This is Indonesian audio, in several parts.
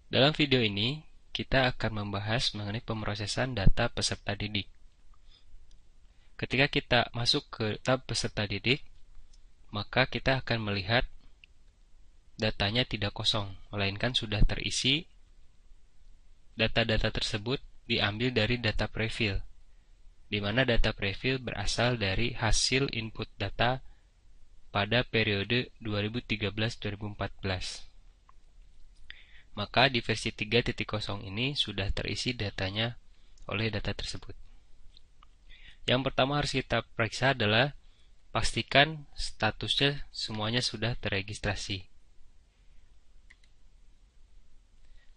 Dalam video ini, kita akan membahas mengenai pemrosesan data peserta didik. Ketika kita masuk ke tab peserta didik, maka kita akan melihat datanya tidak kosong, melainkan sudah terisi. Data-data tersebut diambil dari data prefill, di mana data prefill berasal dari hasil input data pada periode 2013-2014. Maka di versi 3.0 ini sudah terisi datanya oleh data tersebut. Yang pertama harus kita periksa adalah pastikan statusnya semuanya sudah terregistrasi.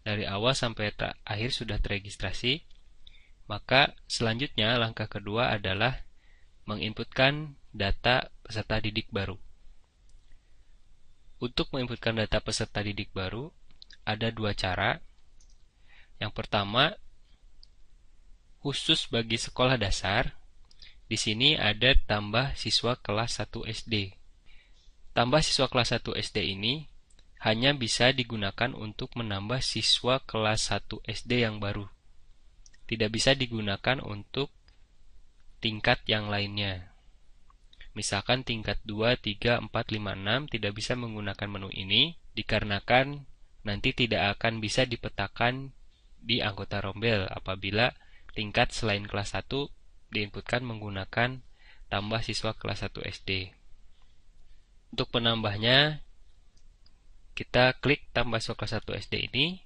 Dari awal sampai akhir sudah terregistrasi, maka selanjutnya langkah kedua adalah menginputkan data peserta didik baru. Untuk menginputkan data peserta didik baru, ada dua cara. Yang pertama, khusus bagi sekolah dasar, di sini ada tambah siswa kelas 1 SD. Tambah siswa kelas 1 SD ini hanya bisa digunakan untuk menambah siswa kelas 1 SD yang baru. Tidak bisa digunakan untuk tingkat yang lainnya. Misalkan tingkat 2, 3, 4, 5, 6 tidak bisa menggunakan menu ini dikarenakan nanti tidak akan bisa dipetakan di anggota rombel apabila tingkat selain kelas 1 diinputkan menggunakan tambah siswa kelas 1 SD. Untuk penambahnya, kita klik tambah siswa kelas 1 SD ini,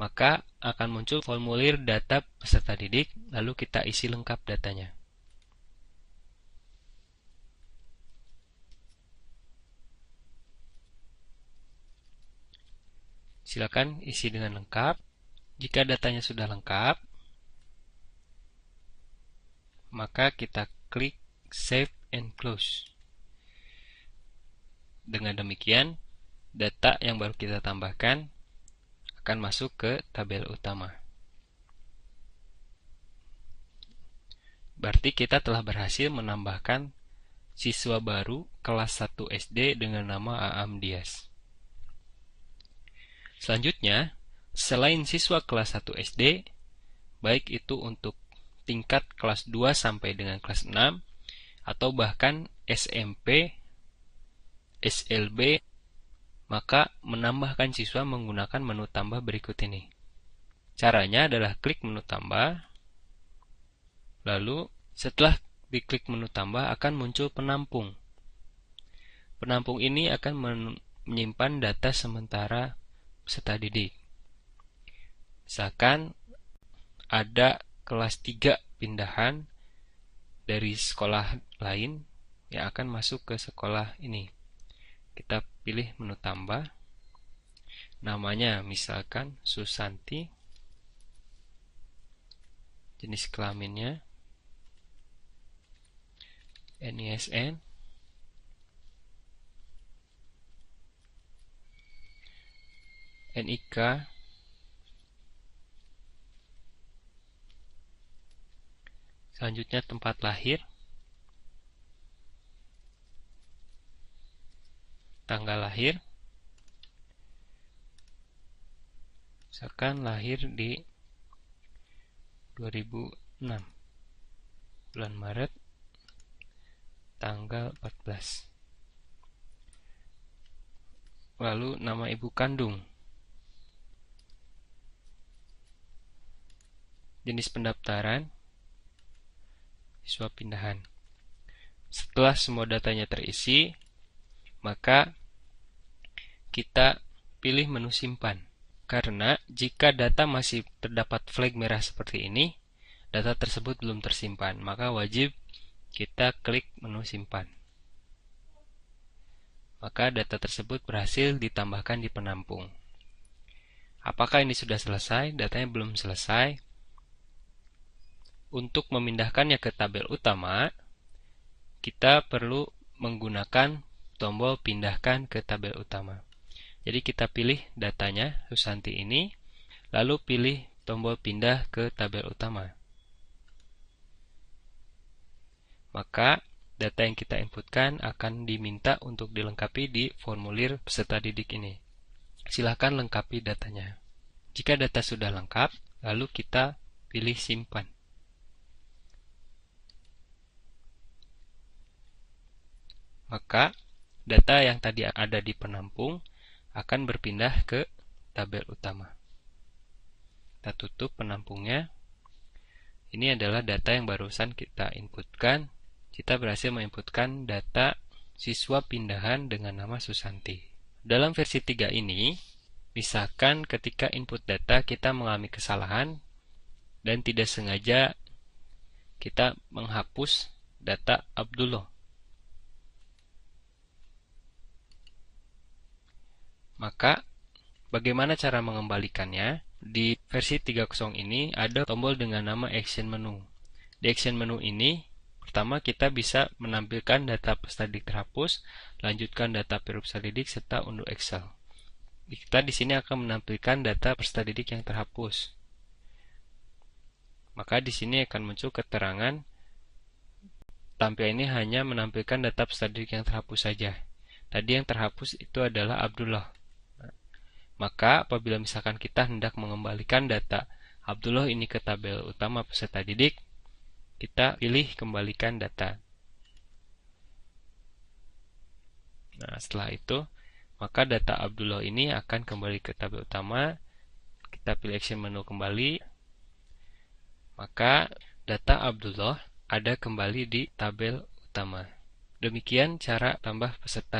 maka akan muncul formulir data peserta didik, lalu kita isi lengkap datanya. Silakan isi dengan lengkap. Jika datanya sudah lengkap, maka kita klik Save and Close. Dengan demikian, data yang baru kita tambahkan akan masuk ke tabel utama. Berarti kita telah berhasil menambahkan siswa baru kelas 1 SD dengan nama Aam Dias. Selanjutnya, selain siswa kelas 1 SD, baik itu untuk tingkat kelas 2 sampai dengan kelas 6, atau bahkan SMP, SLB, maka menambahkan siswa menggunakan menu tambah berikut ini. Caranya adalah klik menu tambah, lalu setelah diklik menu tambah akan muncul penampung. Penampung ini akan menyimpan data sementara peserta didik. Misalkan ada kelas 3 pindahan dari sekolah lain yang akan masuk ke sekolah ini. Kita pilih menu tambah. Namanya misalkan Susanti. Jenis kelaminnya NISN. NIK. Selanjutnya tempat lahir, tanggal lahir, misalkan lahir di 2006, bulan Maret, tanggal 14. Lalu nama ibu kandung, jenis pendaftaran, siswa pindahan. Setelah semua datanya terisi, maka kita pilih menu simpan. Karena jika data masih terdapat flag merah seperti ini, data tersebut belum tersimpan, maka wajib kita klik menu simpan. Maka data tersebut berhasil ditambahkan di penampung. Apakah ini sudah selesai? Datanya belum selesai. Untuk memindahkannya ke tabel utama, kita perlu menggunakan tombol pindahkan ke tabel utama. Jadi kita pilih datanya, Susanti ini, lalu pilih tombol pindah ke tabel utama. Maka data yang kita inputkan akan diminta untuk dilengkapi di formulir peserta didik ini. Silahkan lengkapi datanya. Jika data sudah lengkap, lalu kita pilih simpan. Maka data yang tadi ada di penampung akan berpindah ke tabel utama. Kita tutup penampungnya. Ini adalah data yang barusan kita inputkan. Kita berhasil menginputkan data siswa pindahan dengan nama Susanti. Dalam versi 3 ini, misalkan ketika input data kita mengalami kesalahan dan tidak sengaja kita menghapus data Abdullah. Maka, bagaimana cara mengembalikannya? Di versi 3.0 ini ada tombol dengan nama Action Menu. Di Action Menu ini, pertama kita bisa menampilkan data peserta didik terhapus, lanjutkan data peserta didik, serta unduh Excel. Kita di sini akan menampilkan data peserta didik yang terhapus. Maka di sini akan muncul keterangan tampilan ini hanya menampilkan data peserta didik yang terhapus saja. Tadi yang terhapus itu adalah Abdullah. Maka apabila misalkan kita hendak mengembalikan data Abdullah ini ke tabel utama peserta didik, kita pilih kembalikan data. Nah, setelah itu, maka data Abdullah ini akan kembali ke tabel utama. Kita pilih action menu kembali. Maka data Abdullah ada kembali di tabel utama. Demikian cara tambah peserta